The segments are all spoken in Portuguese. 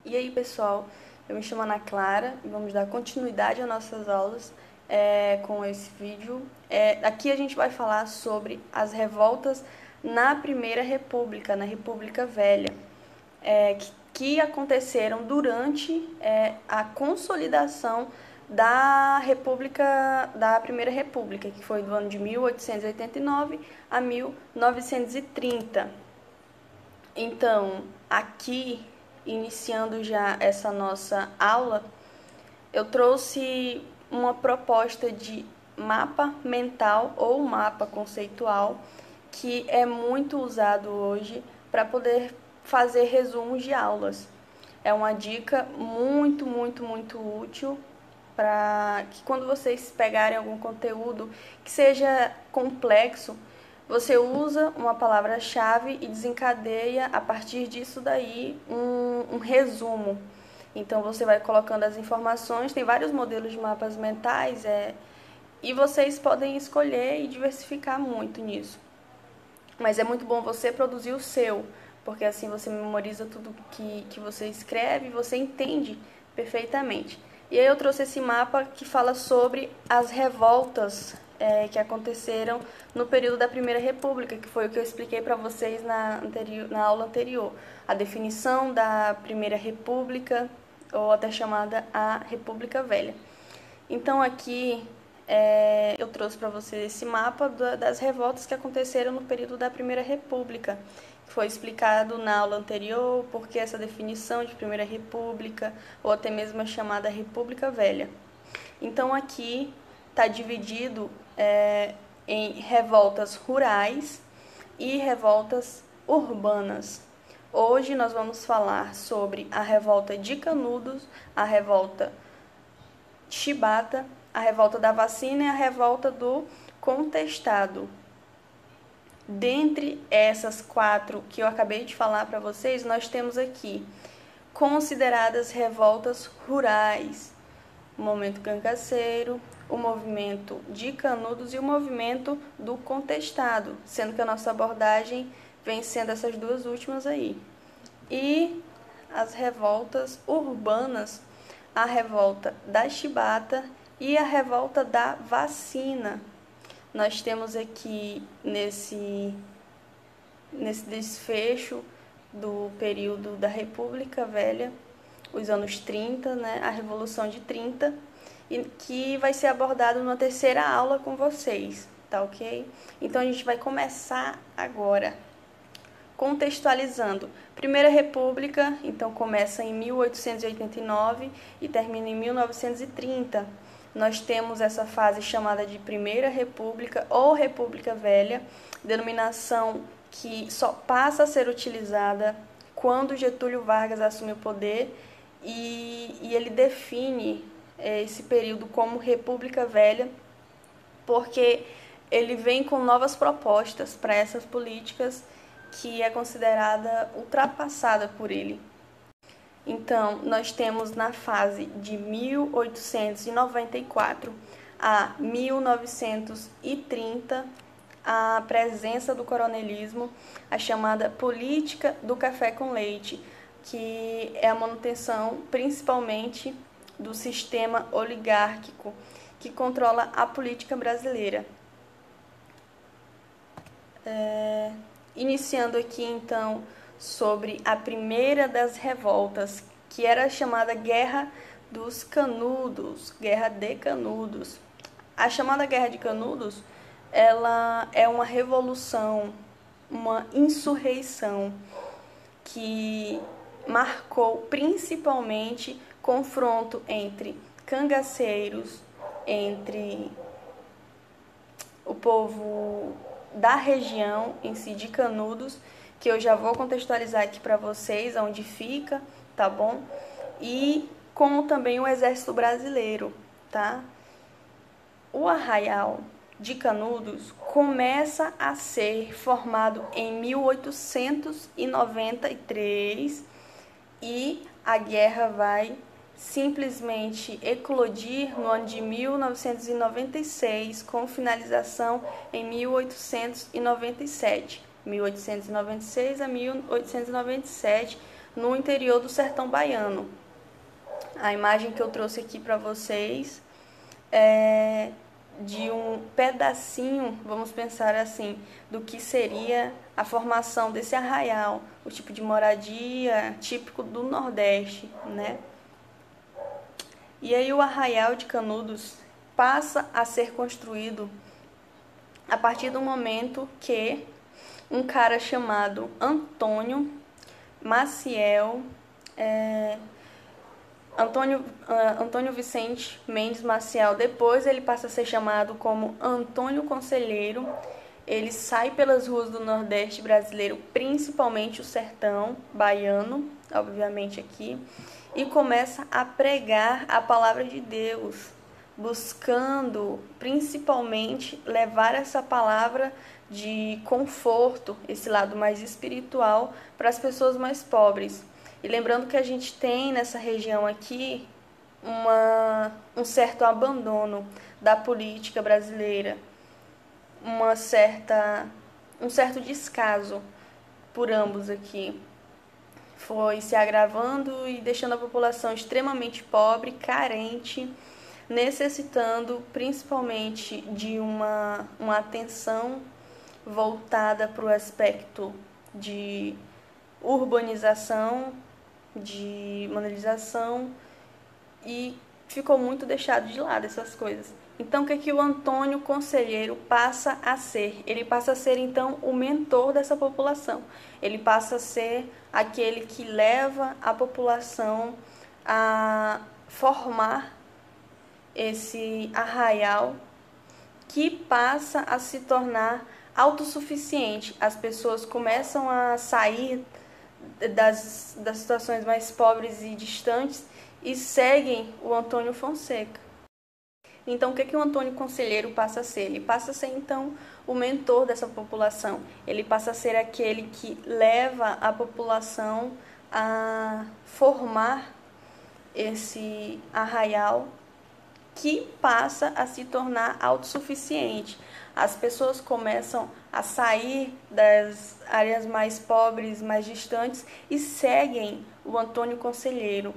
E aí, pessoal, eu me chamo Ana Clara e vamos dar continuidade às nossas aulas com esse vídeo. Aqui a gente vai falar sobre as revoltas na Primeira República, na República Velha, que aconteceram durante a consolidação da República, da Primeira República, que foi do ano de 1889 a 1930. Então, aqui, iniciando já essa nossa aula, eu trouxe uma proposta de mapa mental ou mapa conceitual que é muito usado hoje para poder fazer resumos de aulas. É uma dica muito útil para que quando vocês pegarem algum conteúdo que seja complexo, você usa uma palavra-chave e desencadeia a partir disso daí um resumo. Então você vai colocando as informações, tem vários modelos de mapas mentais, e vocês podem escolher e diversificar muito nisso. Mas é muito bom você produzir o seu, porque assim você memoriza tudo que você escreve e você entende perfeitamente. E aí eu trouxe esse mapa que fala sobre as revoltas que aconteceram no período da Primeira República, que foi o que eu expliquei para vocês na aula anterior. A definição da Primeira República, ou até chamada a República Velha. Então aqui eu trouxe para vocês esse mapa das revoltas que aconteceram no período da Primeira República. Foi explicado na aula anterior porque essa definição de Primeira República, ou até mesmo a chamada República Velha. Então aqui está dividido em revoltas rurais e revoltas urbanas. Hoje nós vamos falar sobre a revolta de Canudos, a revolta Chibata, a revolta da vacina e a revolta do contestado. Dentre essas quatro que eu acabei de falar para vocês, nós temos aqui consideradas revoltas rurais, o movimento cangaceiro, o movimento de Canudos e o movimento do contestado, sendo que a nossa abordagem vem sendo essas duas últimas aí. E as revoltas urbanas, a revolta da chibata e a revolta da vacina. Nós temos aqui nesse desfecho do período da República Velha, os anos 30, né, a Revolução de 30, e que vai ser abordado numa terceira aula com vocês, tá ok? Então a gente vai começar agora, contextualizando. Primeira República, então começa em 1889 e termina em 1930. Nós temos essa fase chamada de Primeira República ou República Velha, denominação que só passa a ser utilizada quando Getúlio Vargas assume o poder e ele define esse período como República Velha, porque ele vem com novas propostas para essas políticas que é considerada ultrapassada por ele. Então, nós temos na fase de 1894 a 1930 a presença do coronelismo, a chamada política do café com leite, que é a manutenção principalmente do sistema oligárquico que controla a política brasileira. Iniciando aqui então sobre a primeira das revoltas, que era chamada Guerra dos Canudos, Guerra de Canudos. A chamada Guerra de Canudos, ela é uma revolução, uma insurreição que marcou principalmente confronto entre cangaceiros, entre o povo da região em si de Canudos, que eu já vou contextualizar aqui para vocês onde fica, tá bom? E com também o exército brasileiro, tá? O arraial de Canudos começa a ser formado em 1893 e a guerra vai simplesmente eclodir no ano de 1996, com finalização em 1897. 1896 a 1897, no interior do sertão baiano. A imagem que eu trouxe aqui para vocês é de um pedacinho, vamos pensar assim, do que seria a formação desse arraial, o tipo de moradia típico do Nordeste, né? E aí o arraial de Canudos passa a ser construído a partir do momento que um cara chamado Antônio Maciel, Antônio Vicente Mendes Maciel, depois ele passa a ser chamado como Antônio Conselheiro. Ele sai pelas ruas do Nordeste brasileiro, principalmente o sertão baiano, obviamente aqui, e começa a pregar a palavra de Deus, buscando principalmente levar essa palavra de conforto, esse lado mais espiritual, para as pessoas mais pobres. E lembrando que a gente tem nessa região aqui um certo abandono da política brasileira, um certo descaso por ambos aqui. Foi se agravando e deixando a população extremamente pobre, carente, necessitando principalmente de uma atenção voltada para o aspecto de urbanização, de modernização, e ficou muito deixado de lado essas coisas. Então, o que o Antônio Conselheiro passa a ser? Ele passa a ser, então, o mentor dessa população. Ele passa a ser aquele que leva a população a formar esse arraial que passa a se tornar autossuficiente. As pessoas começam a sair das situações mais pobres e distantes e seguem o Antônio Fonseca. Então, o que o Antônio Conselheiro passa a ser? Ele passa a ser, então, o mentor dessa população. Ele passa a ser aquele que leva a população a formar esse arraial que passa a se tornar autossuficiente. As pessoas começam a sair das áreas mais pobres, mais distantes e seguem o Antônio Conselheiro.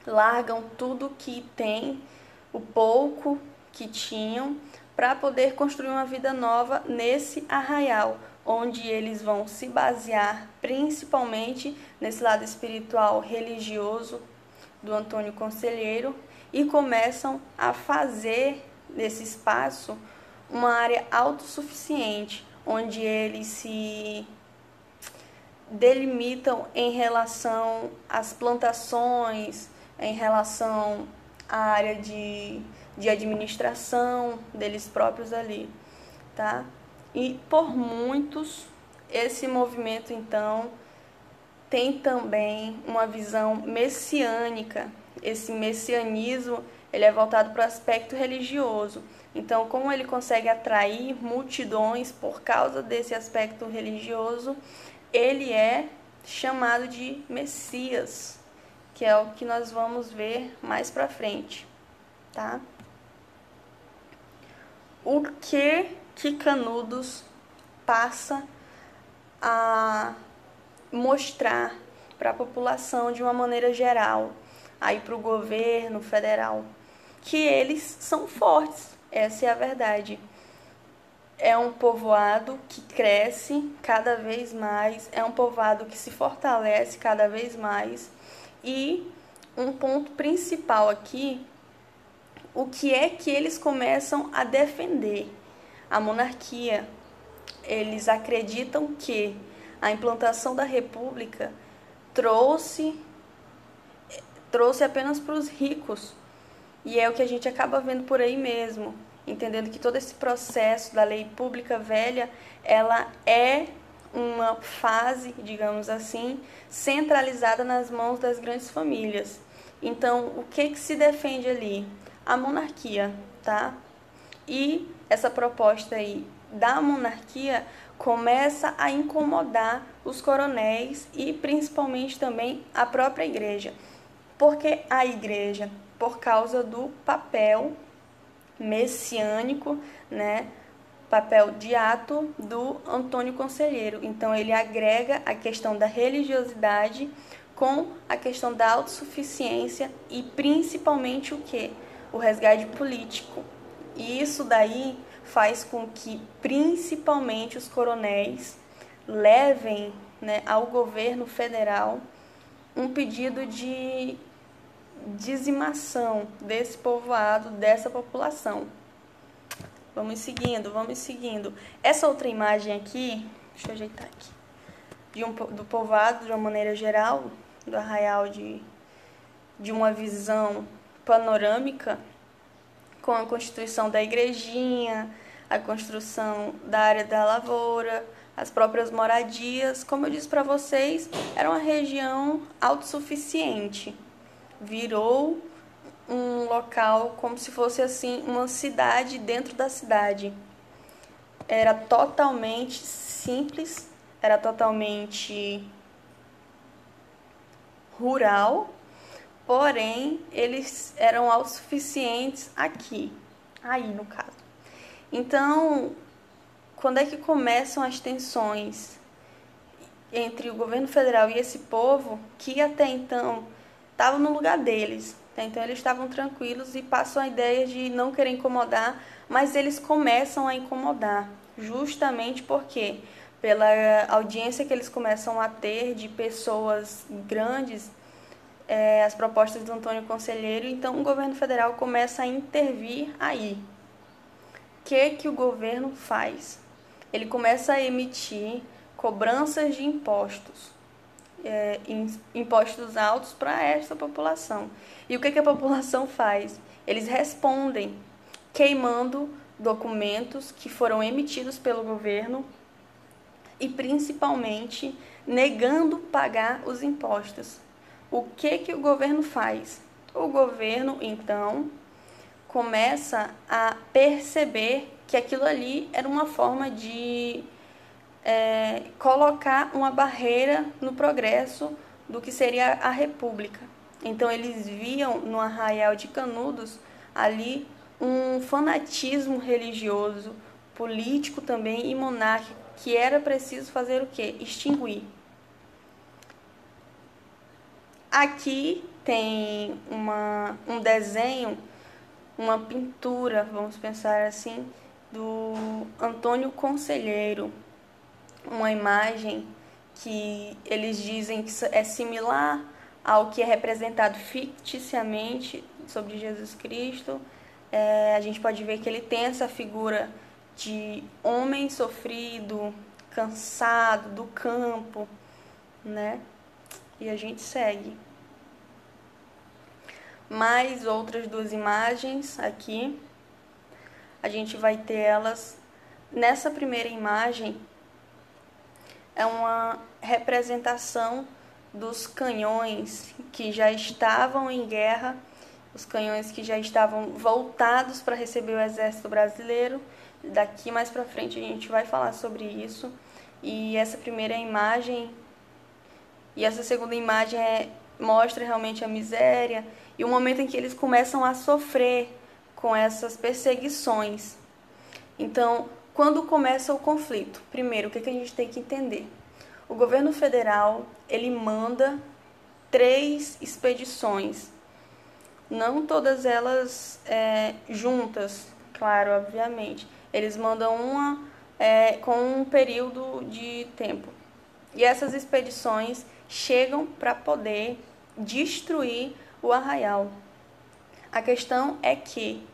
Largam tudo que tem, o pouco que tinham, para poder construir uma vida nova nesse arraial, onde eles vão se basear principalmente nesse lado espiritual religioso do Antônio Conselheiro e começam a fazer desse espaço uma área autossuficiente, onde eles se delimitam em relação às plantações, em relação à área de administração deles próprios ali, tá? E por muitos, esse movimento, então, tem também uma visão messiânica. Esse messianismo, ele é voltado para o aspecto religioso. Então, como ele consegue atrair multidões por causa desse aspecto religioso, ele é chamado de Messias, que é o que nós vamos ver mais para frente, tá? O que Canudos passa a mostrar para a população de uma maneira geral, aí para o governo federal, que eles são fortes, essa é a verdade. É um povoado que cresce cada vez mais, é um povoado que se fortalece cada vez mais. E um ponto principal aqui, o que é que eles começam a defender? A monarquia. Eles acreditam que a implantação da república trouxe apenas para os ricos. E é o que a gente acaba vendo por aí mesmo, entendendo que todo esse processo da lei pública velha, ela é uma fase, digamos assim, centralizada nas mãos das grandes famílias. Então, o que se defende ali? A monarquia, tá? E essa proposta aí da monarquia começa a incomodar os coronéis e principalmente também a própria igreja. Por que a igreja? Por causa do papel messiânico, né, papel de ato do Antônio Conselheiro. Então, ele agrega a questão da religiosidade com a questão da autossuficiência e principalmente o quê? O resgate político. E isso daí faz com que principalmente os coronéis levem, né, ao governo federal um pedido de dizimação desse povoado, dessa população. Vamos seguindo, vamos seguindo. Essa outra imagem aqui, deixa eu ajeitar aqui, do povoado de uma maneira geral, do arraial de uma visão panorâmica, com a constituição da igrejinha, a construção da área da lavoura, as próprias moradias. Como eu disse para vocês, era uma região autossuficiente. Virou um local como se fosse assim uma cidade dentro da cidade. Era totalmente simples, era totalmente rural, porém eles eram autossuficientes aqui, aí no caso. Então, quando é que começam as tensões entre o governo federal e esse povo, que até então estavam no lugar deles? Então eles estavam tranquilos e passam a ideia de não querer incomodar, mas eles começam a incomodar, justamente porque pela audiência que eles começam a ter de pessoas grandes, as propostas do Antônio Conselheiro, então o governo federal começa a intervir aí. O que o governo faz? Ele começa a emitir cobranças de impostos. Impostos altos para esta população. E o que a população faz? Eles respondem queimando documentos que foram emitidos pelo governo e principalmente negando pagar os impostos. O que o governo faz? O governo, então, começa a perceber que aquilo ali era uma forma de colocar uma barreira no progresso do que seria a República. Então eles viam no Arraial de Canudos ali um fanatismo religioso, político também e monárquico, que era preciso fazer o quê? Extinguir. Aqui tem um desenho, uma pintura, vamos pensar assim, do Antônio Conselheiro. Uma imagem que eles dizem que é similar ao que é representado ficticiamente sobre Jesus Cristo. A gente pode ver que ele tem essa figura de homem sofrido, cansado, do campo, né? E a gente segue. Mais outras duas imagens aqui. A gente vai ter elas. Nessa primeira imagem, é uma representação dos canhões que já estavam em guerra, os canhões que já estavam voltados para receber o exército brasileiro. Daqui mais para frente a gente vai falar sobre isso. E essa primeira imagem e essa segunda imagem mostra realmente a miséria e o momento em que eles começam a sofrer com essas perseguições. Então, quando começa o conflito? Primeiro, o que a gente tem que entender? O governo federal, ele manda 3 expedições. Não todas elas juntas, claro, obviamente. Eles mandam uma com um período de tempo. E essas expedições chegam para poder destruir o arraial. A questão é que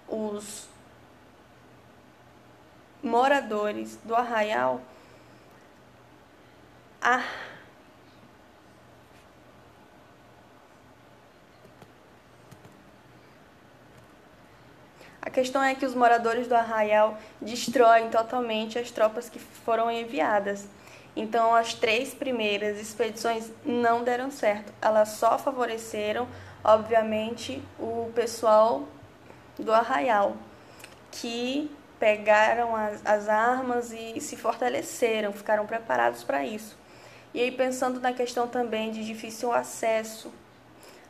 os moradores do arraial A questão é que os moradores do arraial destroem totalmente as tropas que foram enviadas. Então, as 3 primeiras expedições não deram certo. Elas só favoreceram, obviamente, o pessoal do arraial, que pegaram as armas e se fortaleceram, ficaram preparados para isso. E aí, pensando na questão também de difícil acesso,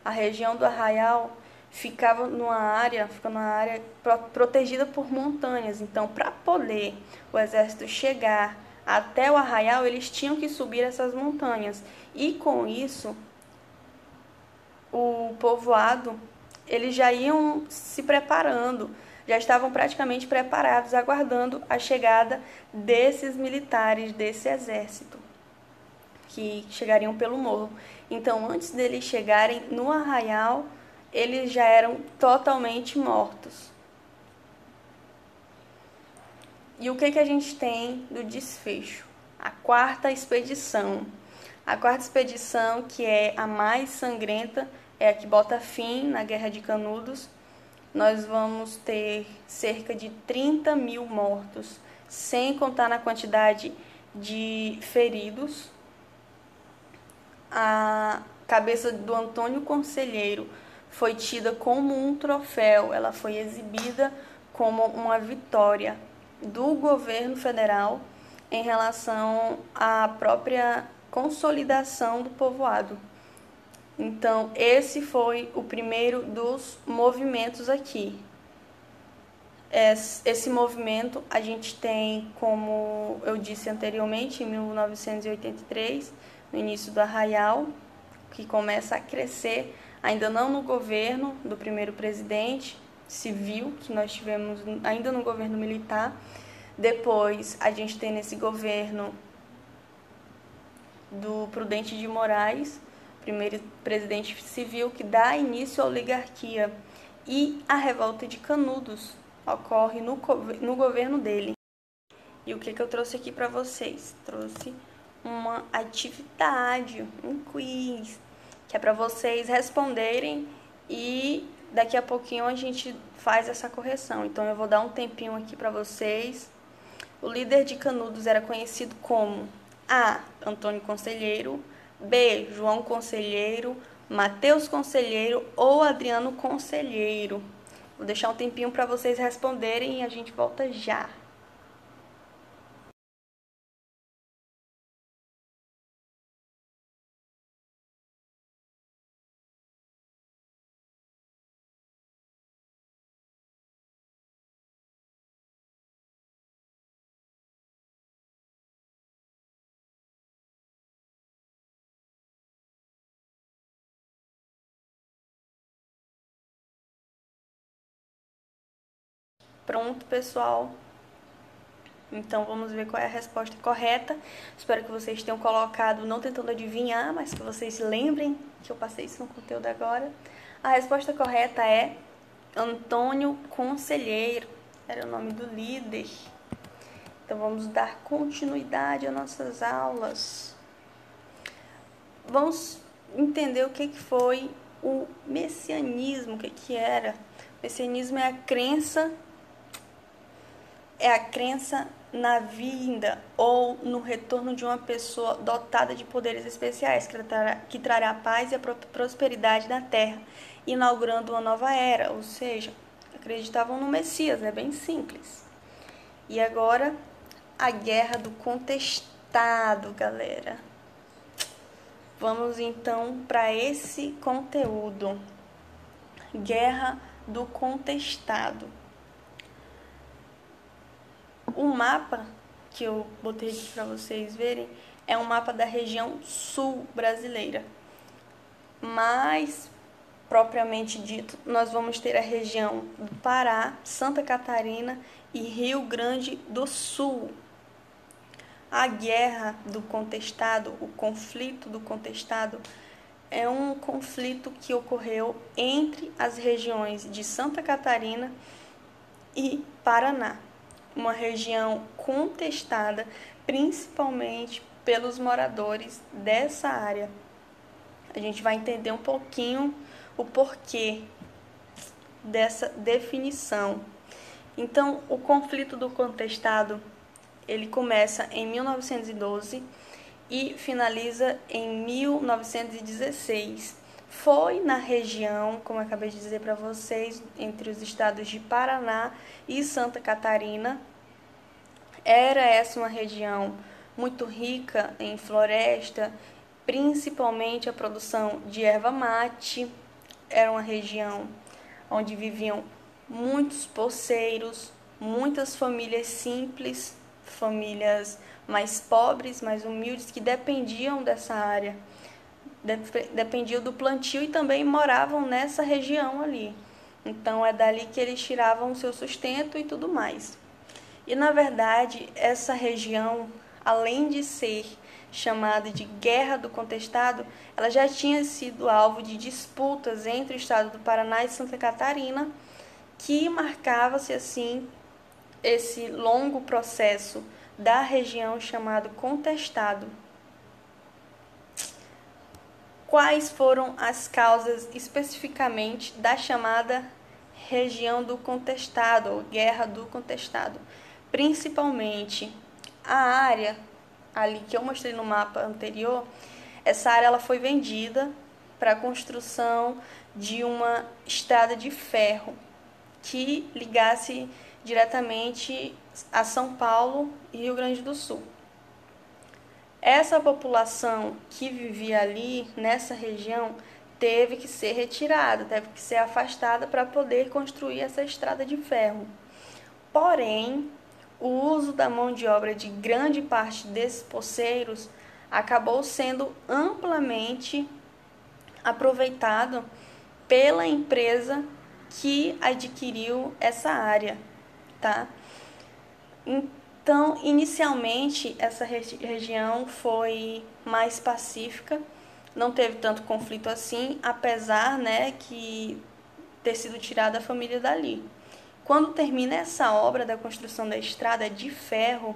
a região do arraial fica numa área protegida por montanhas. Então, para poder o exército chegar até o arraial, eles tinham que subir essas montanhas. E com isso, o povoado, eles já iam se preparando, já estavam praticamente preparados, aguardando a chegada desses militares, desse exército, que chegariam pelo morro. Então, antes deles chegarem no arraial, eles já eram totalmente mortos. E o que a gente tem do desfecho? A quarta expedição. A quarta expedição, que é a mais sangrenta, é a que bota fim na Guerra de Canudos. Nós vamos ter cerca de 30 mil mortos, sem contar na quantidade de feridos. A cabeça do Antônio Conselheiro foi tida como um troféu, ela foi exibida como uma vitória do governo federal em relação à própria consolidação do povoado. Então, esse foi o primeiro dos movimentos aqui. Esse movimento a gente tem, como eu disse anteriormente, em 1983, no início do arraial, que começa a crescer, ainda não no governo do primeiro presidente civil, que nós tivemos ainda no governo militar. Depois a gente tem nesse governo do Prudente de Moraes, primeiro presidente civil, que dá início à oligarquia. E a revolta de Canudos ocorre no governo dele. E o que eu trouxe aqui para vocês? Trouxe uma atividade, um quiz, que é para vocês responderem e daqui a pouquinho a gente faz essa correção. Então eu vou dar um tempinho aqui para vocês. O líder de Canudos era conhecido como A. Antônio Conselheiro, B. João Conselheiro, Mateus Conselheiro ou Adriano Conselheiro. Vou deixar um tempinho para vocês responderem e a gente volta já. Pronto, pessoal. Então vamos ver qual é a resposta correta. Espero que vocês tenham colocado, não tentando adivinhar, mas que vocês se lembrem que eu passei isso no conteúdo agora. A resposta correta é Antônio Conselheiro. Era o nome do líder. Então vamos dar continuidade às nossas aulas. Vamos entender o que foi o messianismo, o que era. O messianismo é a crença na vinda ou no retorno de uma pessoa dotada de poderes especiais, que trará a paz e a prosperidade na terra, inaugurando uma nova era, ou seja, acreditavam no Messias, é bem simples. E agora, a Guerra do Contestado, galera. Vamos então para esse conteúdo. Guerra do Contestado. O mapa que eu botei aqui para vocês verem é um mapa da região sul brasileira. Mais propriamente dito, nós vamos ter a região do Pará, Santa Catarina e Rio Grande do Sul. A Guerra do Contestado, o conflito do Contestado, é um conflito que ocorreu entre as regiões de Santa Catarina e Paraná. Uma região contestada principalmente pelos moradores dessa área. A gente vai entender um pouquinho o porquê dessa definição. Então, o conflito do Contestado, ele começa em 1912 e finaliza em 1916. Foi na região, como eu acabei de dizer para vocês, entre os estados de Paraná e Santa Catarina. Era essa uma região muito rica em floresta, principalmente a produção de erva mate. Era uma região onde viviam muitos poceiros, muitas famílias simples, famílias mais pobres, mais humildes, que dependiam dessa área, dependiam do plantio e também moravam nessa região ali. Então é dali que eles tiravam o seu sustento e tudo mais. E na verdade, essa região, além de ser chamada de Guerra do Contestado, ela já tinha sido alvo de disputas entre o estado do Paraná e Santa Catarina, que marcava-se assim esse longo processo da região chamado Contestado. Quais foram as causas especificamente da chamada região do Contestado, ou Guerra do Contestado? Principalmente a área ali que eu mostrei no mapa anterior, essa área ela foi vendida para a construção de uma estrada de ferro que ligasse diretamente a São Paulo e Rio Grande do Sul. Essa população que vivia ali, nessa região, teve que ser retirada, teve que ser afastada para poder construir essa estrada de ferro. Porém, o uso da mão de obra de grande parte desses poceiros acabou sendo amplamente aproveitado pela empresa que adquiriu essa área, tá? Então, inicialmente, essa região foi mais pacífica, não teve tanto conflito assim, apesar, né, que ter sido tirada a família dali. Quando termina essa obra da construção da estrada de ferro,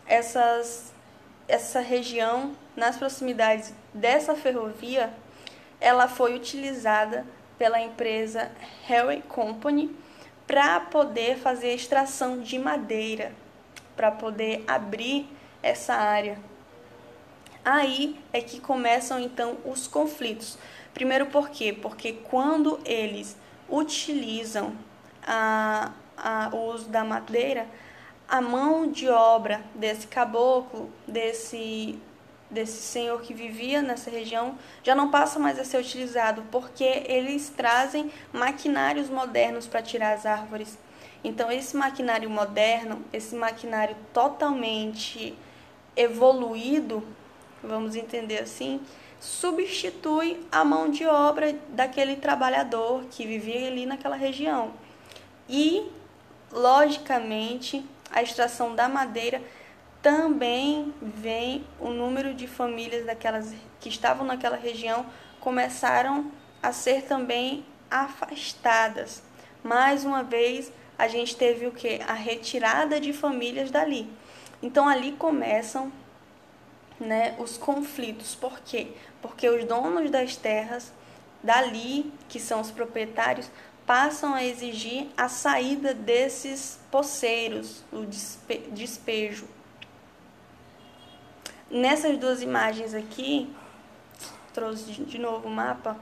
essa região, nas proximidades dessa ferrovia, ela foi utilizada pela empresa Hellway Company para poder fazer extração de madeira, para poder abrir essa área. Aí é que começam então os conflitos. Primeiro por quê? Porque quando eles utilizam o uso da madeira, a mão de obra desse caboclo, desse senhor que vivia nessa região, já não passa mais a ser utilizado, porque eles trazem maquinários modernos para tirar as árvores. Então, esse maquinário moderno, esse maquinário totalmente evoluído, vamos entender assim, substitui a mão de obra daquele trabalhador que vivia ali naquela região. E, logicamente, a extração da madeira também vem o número de famílias daquelas que estavam naquela região começaram a ser também afastadas. Mais uma vez, a gente teve o que? A retirada de famílias dali. Então ali começam, né, os conflitos. Por quê? Porque os donos das terras dali, que são os proprietários, passam a exigir a saída desses poceiros, o despejo. Nessas duas imagens aqui, trouxe de novo o mapa,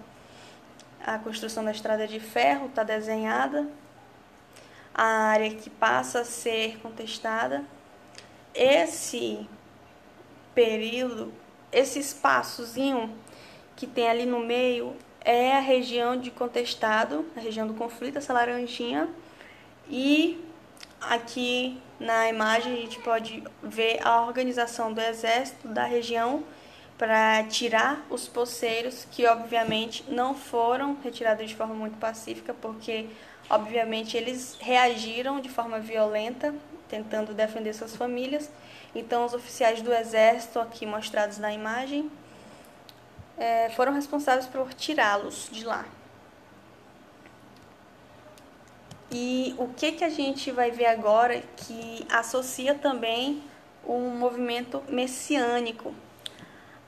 a construção da estrada de ferro está desenhada, a área que passa a ser contestada. Esse período, esse espaçozinho que tem ali no meio é a região de contestado, a região do conflito, essa laranjinha. E aqui na imagem a gente pode ver a organização do exército da região para tirar os poceiros, que obviamente não foram retirados de forma muito pacífica, porque obviamente eles reagiram de forma violenta, tentando defender suas famílias. Então os oficiais do exército, aqui mostrados na imagem, foram responsáveis por tirá-los de lá. E o que a gente vai ver agora que associa também um movimento messiânico,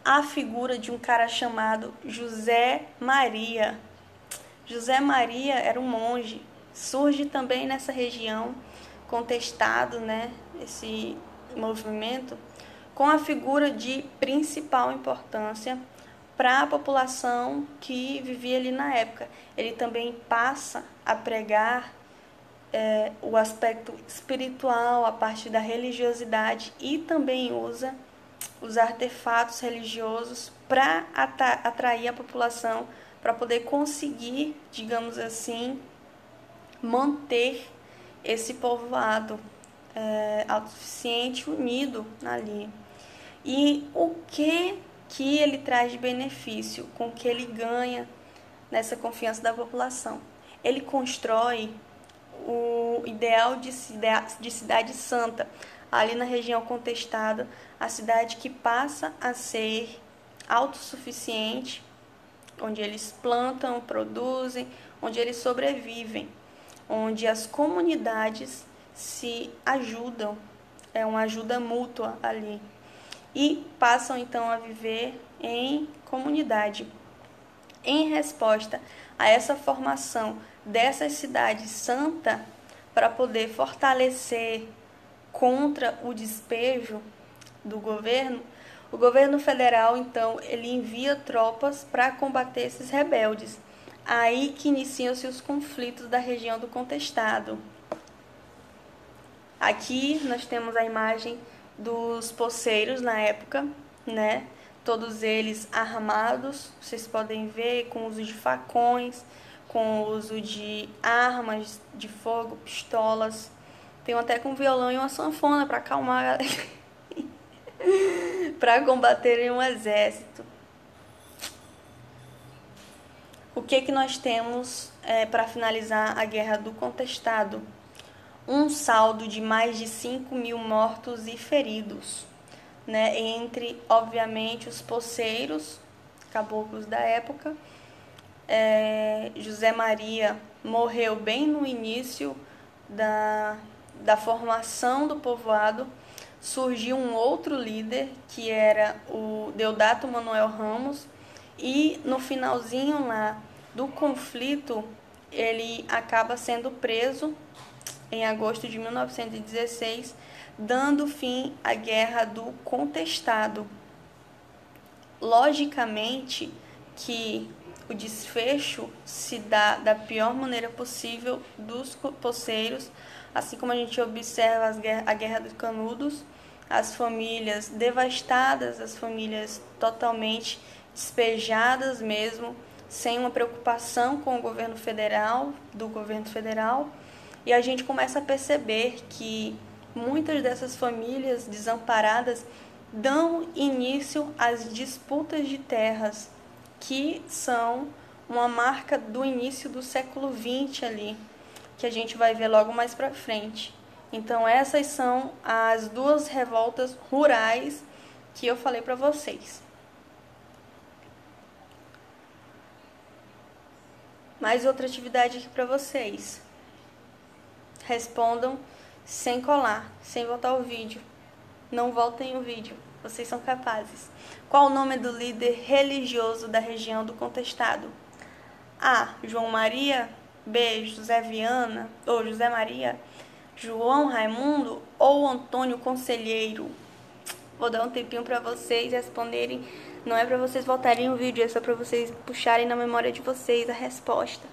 a figura de um cara chamado José Maria. José Maria era um monge, surge também nessa região, contestado, né, esse movimento, com a figura de principal importância para a população que vivia ali na época. Ele também passa a pregar o aspecto espiritual, a parte da religiosidade, e também usa os artefatos religiosos para atrair a população, para poder conseguir, digamos assim, manter esse povoado autossuficiente, unido ali. E o que ele traz de benefício, com que ele ganha nessa confiança da população? Ele constrói o ideal de cidade santa, ali na região contestada, a cidade que passa a ser autossuficiente, onde eles plantam, produzem, onde eles sobrevivem, onde as comunidades se ajudam, é uma ajuda mútua ali, e passam então a viver em comunidade. Em resposta a essa formação dessa cidade santa, para poder fortalecer contra o despejo do governo, o governo federal então ele envia tropas para combater esses rebeldes. Aí que iniciam-se os conflitos da região do contestado. Aqui nós temos a imagem dos poceiros na época, né? Todos eles armados, vocês podem ver, com uso de facões, com uso de armas de fogo, pistolas. Tem até com violão e uma sanfona para acalmar a galera, para combaterem um exército. O que nós temos para finalizar a Guerra do Contestado? Um saldo de mais de 5.000 mortos e feridos, né? Entre, obviamente, os poceiros, caboclos da época. José Maria morreu bem no início da formação do povoado. Surgiu um outro líder, que era o Deodato Manuel Ramos, e no finalzinho lá do conflito, ele acaba sendo preso em agosto de 1916, dando fim à Guerra do Contestado. Logicamente que o desfecho se dá da pior maneira possível dos poceiros, assim como a gente observa a Guerra dos Canudos, as famílias devastadas, as famílias totalmente despejadas mesmo, sem uma preocupação com o governo federal, e a gente começa a perceber que muitas dessas famílias desamparadas dão início às disputas de terras, que são uma marca do início do século XX ali, que a gente vai ver logo mais para frente. Então essas são as duas revoltas rurais que eu falei para vocês. Mais outra atividade aqui para vocês. Respondam sem colar, sem voltar o vídeo. Não voltem o vídeo, vocês são capazes. Qual o nome do líder religioso da região do contestado? A. João Maria. B. José Viana ou José Maria. João Raimundo ou Antônio Conselheiro? Vou dar um tempinho para vocês responderem. Não é para vocês voltarem o vídeo, é só para vocês puxarem na memória de vocês a resposta.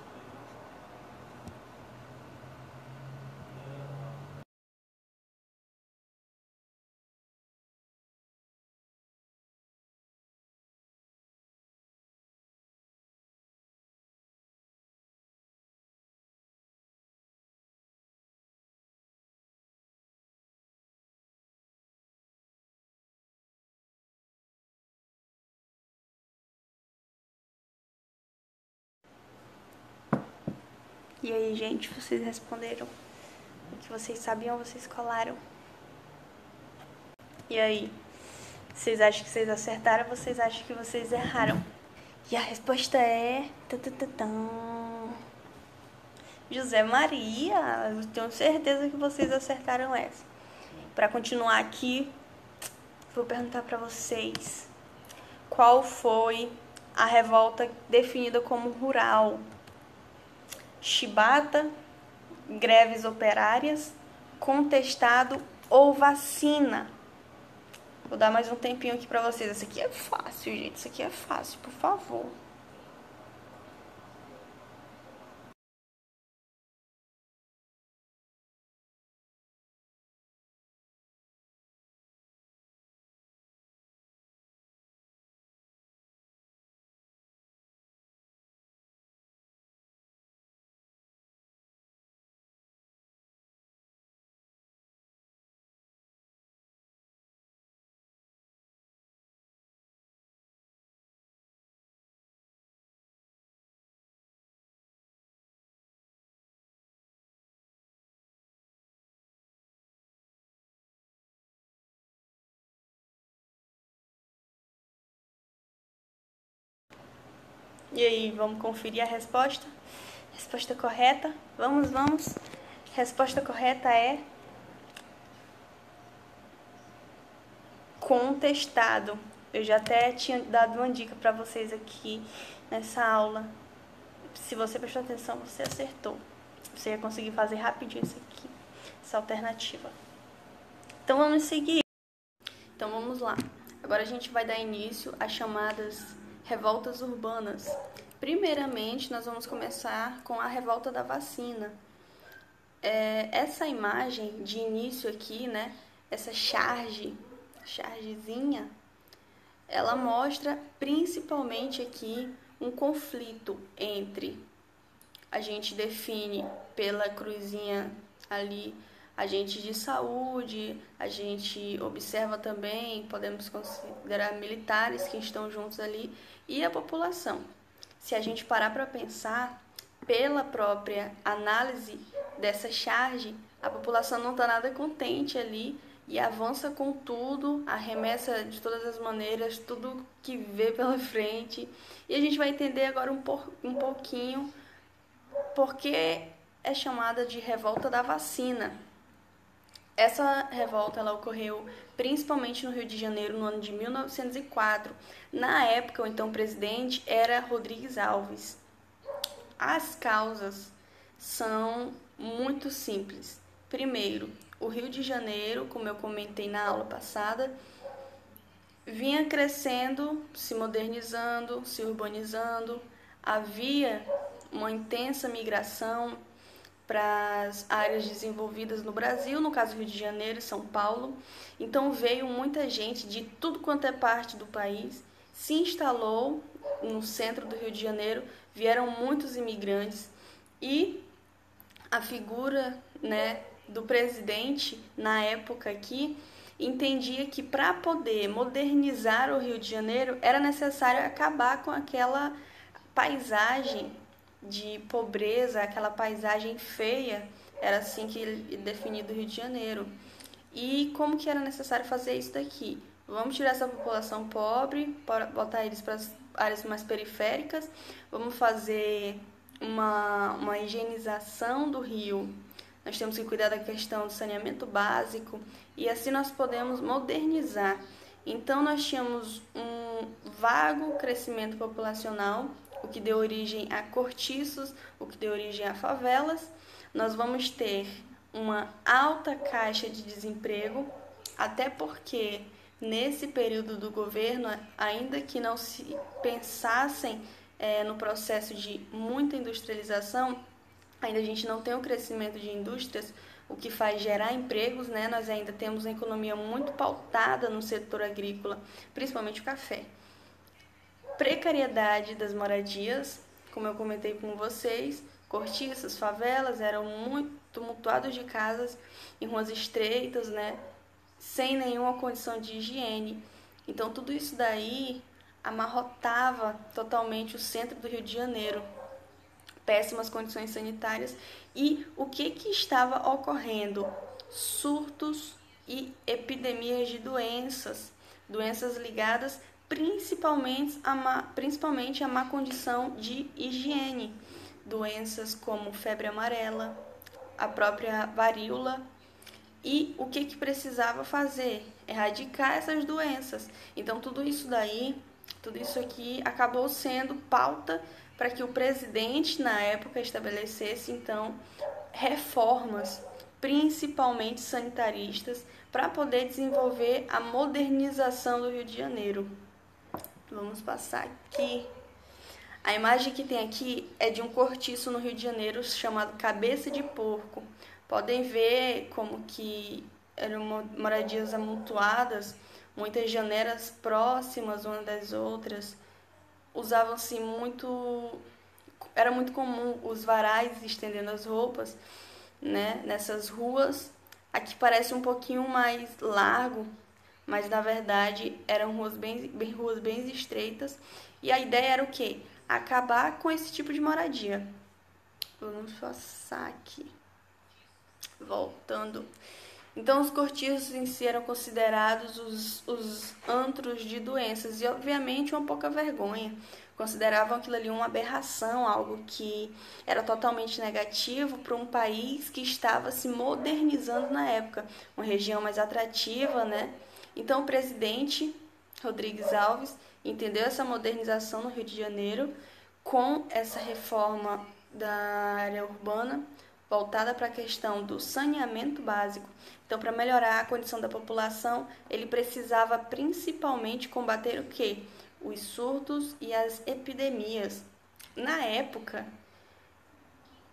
E aí, gente, vocês responderam? O que vocês sabiam, vocês colaram? E aí? Vocês acham que vocês acertaram ou vocês acham que vocês erraram? E a resposta é... José Maria. Eu tenho certeza que vocês acertaram essa. Para continuar aqui, vou perguntar para vocês. Qual foi a revolta definida como rural? Chibata, greves operárias, contestado ou vacina? Vou dar mais um tempinho aqui pra vocês. Essa aqui é fácil, gente. Isso aqui é fácil, por favor. E aí, vamos conferir a resposta? Resposta correta? Vamos. Resposta correta é contestado. Eu já até tinha dado uma dica para vocês aqui nessa aula. Se você prestou atenção, você acertou. Você ia conseguir fazer rapidinho isso aqui, essa alternativa. Então vamos seguir. Então vamos lá. Agora a gente vai dar início às chamadas revoltas urbanas. Primeiramente, nós vamos começar com a revolta da vacina. Essa imagem de início aqui, né? Essa chargezinha, ela mostra principalmente aqui um conflito entre, a gente define pela cruzinha ali, agentes de saúde, a gente observa também, podemos considerar militares que estão juntos ali, e a população. Se a gente parar para pensar, pela própria análise dessa charge, a população não está nada contente ali e avança com tudo, arremessa de todas as maneiras, tudo que vê pela frente. E a gente vai entender agora um pouquinho porque é chamada de revolta da vacina. Essa revolta ela ocorreu principalmente no Rio de Janeiro no ano de 1904. Na época, o então presidente era Rodrigues Alves. As causas são muito simples. Primeiro, o Rio de Janeiro, como eu comentei na aula passada, vinha crescendo, se modernizando, se urbanizando. Havia uma intensa migração para as áreas desenvolvidas no Brasil, no caso Rio de Janeiro e São Paulo. Então veio muita gente de tudo quanto é parte do país, se instalou no centro do Rio de Janeiro, vieram muitos imigrantes e a figura, né, do presidente na época aqui entendia que para poder modernizar o Rio de Janeiro era necessário acabar com aquela paisagem de pobreza, aquela paisagem feia, era assim que ele definiu o Rio de Janeiro. E como que era necessário fazer isso daqui? Vamos tirar essa população pobre, botar eles para as áreas mais periféricas, vamos fazer uma higienização do rio. Nós temos que cuidar da questão do saneamento básico e assim nós podemos modernizar. Então nós tínhamos um vago crescimento populacional, o que deu origem a cortiços, o que deu origem a favelas. Nós vamos ter uma alta taxa de desemprego, até porque nesse período do governo, ainda que não se pensassem no processo de muita industrialização, ainda a gente não tem o crescimento de indústrias, o que faz gerar empregos, né? Nós ainda temos uma economia muito pautada no setor agrícola, principalmente o café. Precariedade das moradias, como eu comentei com vocês, cortiços, favelas eram muito tumultuados de casas em ruas estreitas, né? Sem nenhuma condição de higiene. Então tudo isso daí amarrotava totalmente o centro do Rio de Janeiro. Péssimas condições sanitárias. E o que estava ocorrendo? Surtos e epidemias de doenças ligadas principalmente à má condição de higiene. Doenças como febre amarela, a própria varíola. E o que precisava fazer? Erradicar essas doenças. Então tudo isso aqui acabou sendo pauta para que o presidente na época estabelecesse então reformas, principalmente sanitaristas, para poder desenvolver a modernização do Rio de Janeiro. Vamos passar aqui. A imagem que tem aqui é de um cortiço no Rio de Janeiro chamado Cabeça de Porco. Podem ver como que eram moradias amontoadas, muitas janelas próximas umas das outras. Usavam-se muito... Era muito comum os varais estendendo as roupas, né, nessas ruas. Aqui parece um pouquinho mais largo, mas na verdade eram ruas bem estreitas. E a ideia era o quê? Acabar com esse tipo de moradia. Vamos passar aqui. Voltando. Então, os cortiços em si eram considerados os antros de doenças e, obviamente, uma pouca vergonha, consideravam aquilo ali uma aberração, algo que era totalmente negativo para um país que estava se modernizando na época, uma região mais atrativa, né? Então o presidente Rodrigues Alves entendeu essa modernização no Rio de Janeiro com essa reforma da área urbana voltada para a questão do saneamento básico. Então, para melhorar a condição da população, ele precisava principalmente combater o quê? Os surtos e as epidemias. Na época,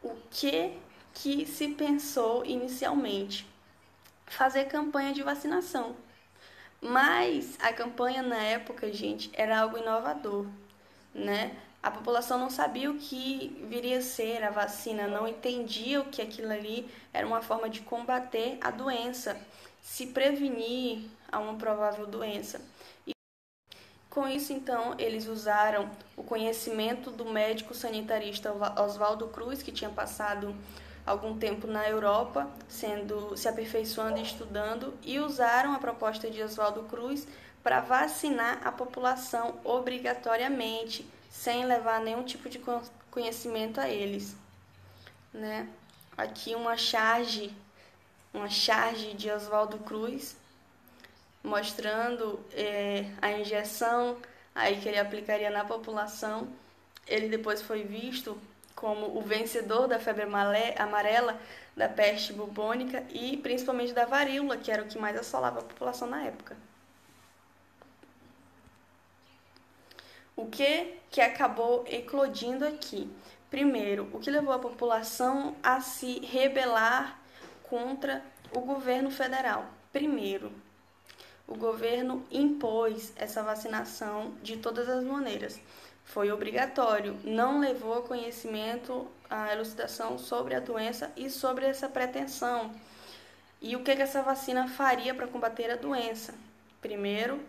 o que se pensou inicialmente? Fazer campanha de vacinação. Mas a campanha na época, gente, era algo inovador, né? A população não sabia o que viria a ser a vacina, não entendia o que aquilo ali era uma forma de combater a doença, se prevenir a uma provável doença. E com isso, então, eles usaram o conhecimento do médico sanitarista Oswaldo Cruz, que tinha passado algum tempo na Europa, se aperfeiçoando e estudando, e usaram a proposta de Oswaldo Cruz para vacinar a população obrigatoriamente, sem levar nenhum tipo de conhecimento a eles, né? Aqui uma charge de Oswaldo Cruz, mostrando a injeção aí que ele aplicaria na população. Ele depois foi visto como o vencedor da febre amarela, da peste bubônica e principalmente da varíola, que era o que mais assolava a população na época. O que acabou eclodindo aqui? Primeiro, o que levou a população a se rebelar contra o governo federal? Primeiro, o governo impôs essa vacinação de todas as maneiras. Foi obrigatório, não levou a conhecimento, a elucidação sobre a doença e sobre essa pretensão. E o que essa vacina faria para combater a doença? Primeiro,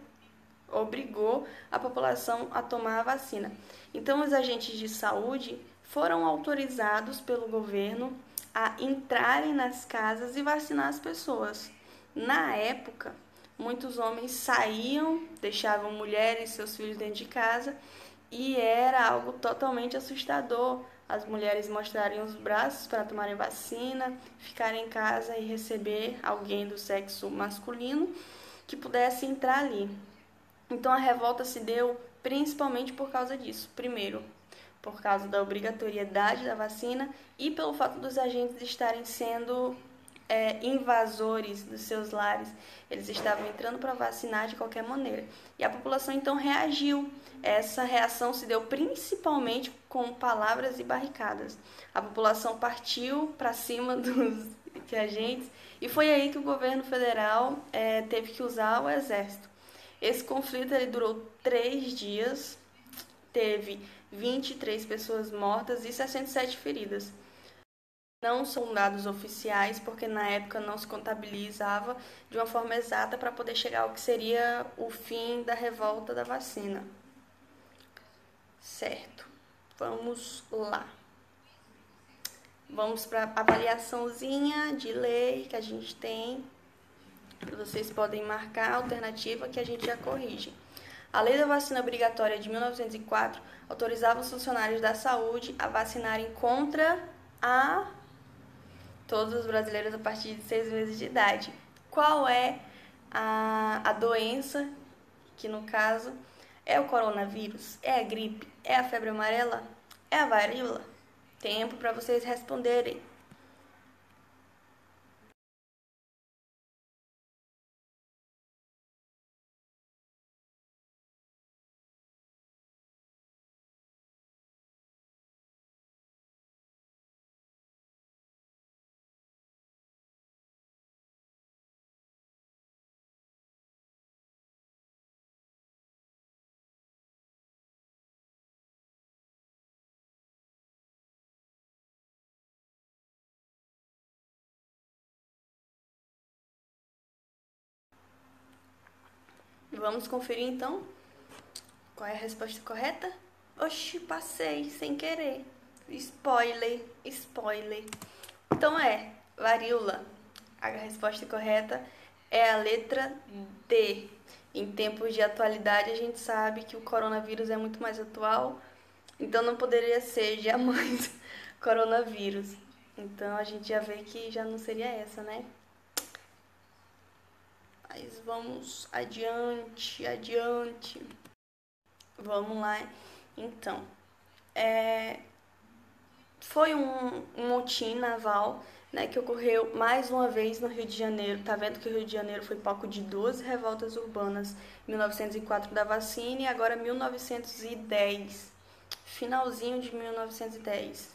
obrigou a população a tomar a vacina. Então, os agentes de saúde foram autorizados pelo governo a entrarem nas casas e vacinar as pessoas. Na época, muitos homens saíam, deixavam mulheres e seus filhos dentro de casa e era algo totalmente assustador. As mulheres mostrarem os braços para tomarem vacina, ficarem em casa e receber alguém do sexo masculino que pudesse entrar ali. Então a revolta se deu principalmente por causa disso. Primeiro, por causa da obrigatoriedade da vacina e pelo fato dos agentes estarem sendo invasores dos seus lares. Eles estavam entrando para vacinar de qualquer maneira. E a população então reagiu. Essa reação se deu principalmente com palavras e barricadas. A população partiu para cima dos agentes e foi aí que o governo federal teve que usar o exército. Esse conflito ele durou 3 dias, teve 23 pessoas mortas e 67 feridas. Não são dados oficiais, porque na época não se contabilizava de uma forma exata para poder chegar ao que seria o fim da revolta da vacina. Certo, vamos lá. Vamos para a avaliaçãozinha de lei que a gente tem. Vocês podem marcar a alternativa que a gente já corrige. A Lei da Vacina Obrigatória de 1904 autorizava os funcionários da saúde a vacinarem contra todos os brasileiros a partir de 6 meses de idade. Qual é a doença, que no caso é o coronavírus, é a gripe, é a febre amarela, é a varíola? Tempo para vocês responderem. Vamos conferir então qual é a resposta correta? Oxi, passei sem querer. Spoiler. Então varíola. A resposta correta é a letra D. Em tempos de atualidade, a gente sabe que o coronavírus é muito mais atual, então não poderia ser jamais coronavírus. Então a gente já vê que já não seria essa, né? Mas vamos adiante, adiante. Vamos lá. Então, foi um motim naval, né, que ocorreu mais uma vez no Rio de Janeiro. Tá vendo que o Rio de Janeiro foi palco de 12 revoltas urbanas, 1904 da vacina e agora 1910, finalzinho de 1910.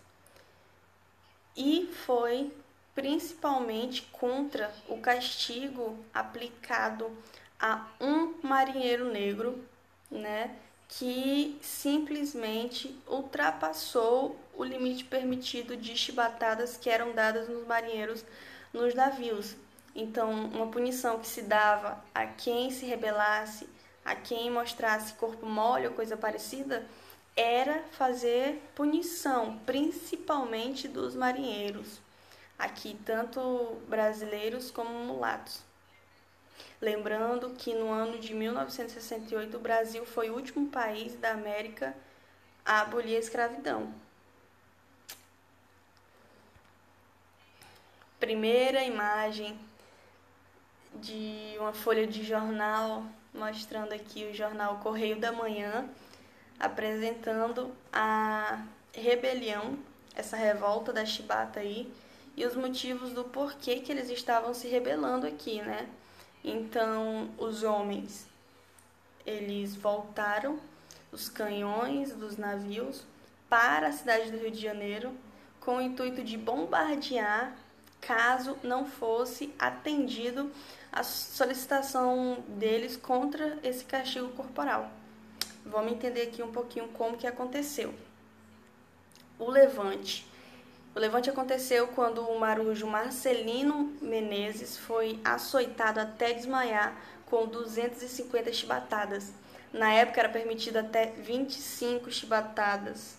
E foi principalmente contra o castigo aplicado a um marinheiro negro, né, que simplesmente ultrapassou o limite permitido de chibatadas que eram dadas nos marinheiros nos navios. Então, uma punição que se dava a quem se rebelasse, a quem mostrasse corpo mole ou coisa parecida, era fazer punição, principalmente dos marinheiros, aqui tanto brasileiros como mulatos. Lembrando que no ano de 1968 o Brasil foi o último país da América a abolir a escravidão. Primeira imagem de uma folha de jornal, mostrando aqui o jornal Correio da Manhã, apresentando a rebelião, essa revolta da chibata aí, e os motivos do porquê que eles estavam se rebelando aqui, né? Então, os homens, eles voltaram os canhões dos navios para a cidade do Rio de Janeiro com o intuito de bombardear caso não fosse atendido a solicitação deles contra esse castigo corporal. Vamos entender aqui um pouquinho como que aconteceu. O Levante. O Levante aconteceu quando o marujo Marcelino Menezes foi açoitado até desmaiar com 250 chibatadas. Na época era permitido até 25 chibatadas.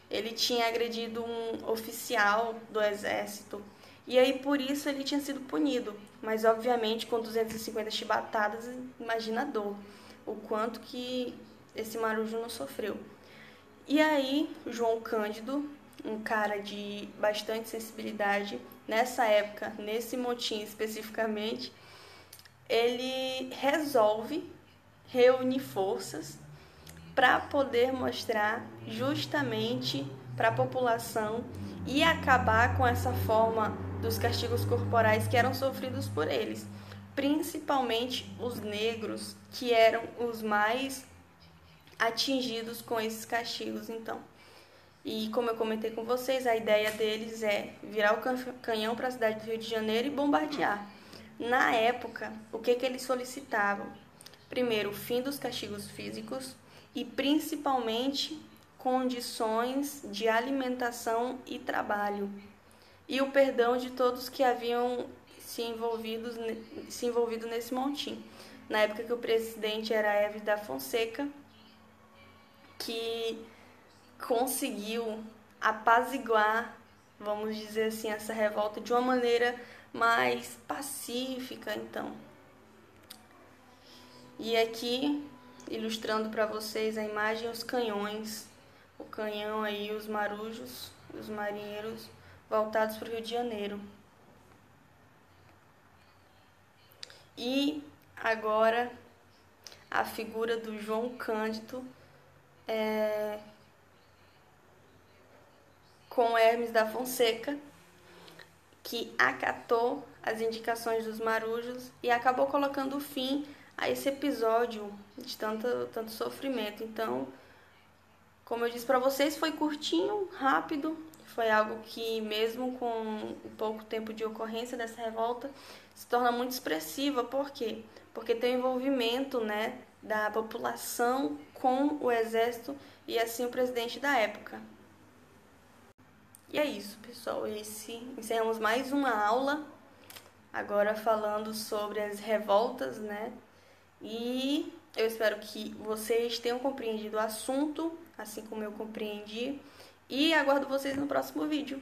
Ele tinha agredido um oficial do exército e aí por isso ele tinha sido punido. Mas obviamente com 250 chibatadas, imagina a dor, o quanto que esse marujo não sofreu. E aí João Cândido, um cara de bastante sensibilidade, nessa época, nesse motim especificamente, ele resolve reunir forças para poder mostrar justamente para a população e acabar com essa forma dos castigos corporais que eram sofridos por eles, principalmente os negros, que eram os mais atingidos com esses castigos, então. E como eu comentei com vocês, a ideia deles é virar o canhão para a cidade do Rio de Janeiro e bombardear. Na época, o que eles solicitavam? Primeiro, o fim dos castigos físicos e principalmente condições de alimentação e trabalho. E o perdão de todos que haviam se envolvido nesse motim. Na época que o presidente era Hermes da Fonseca, que conseguiu apaziguar, vamos dizer assim, essa revolta de uma maneira mais pacífica, então. E aqui, ilustrando para vocês a imagem, os canhões, o canhão aí, os marujos, os marinheiros voltados para o Rio de Janeiro. E agora a figura do João Cândido com Hermes da Fonseca, que acatou as indicações dos marujos e acabou colocando fim a esse episódio de tanto sofrimento. Então, como eu disse para vocês, foi curtinho, rápido, foi algo que mesmo com o pouco tempo de ocorrência dessa revolta, se torna muito expressiva. Por quê? Porque tem o envolvimento, né, da população com o exército e assim o presidente da época. E é isso, pessoal. Encerramos mais uma aula, agora falando sobre as revoltas, né? E eu espero que vocês tenham compreendido o assunto, assim como eu compreendi. E aguardo vocês no próximo vídeo.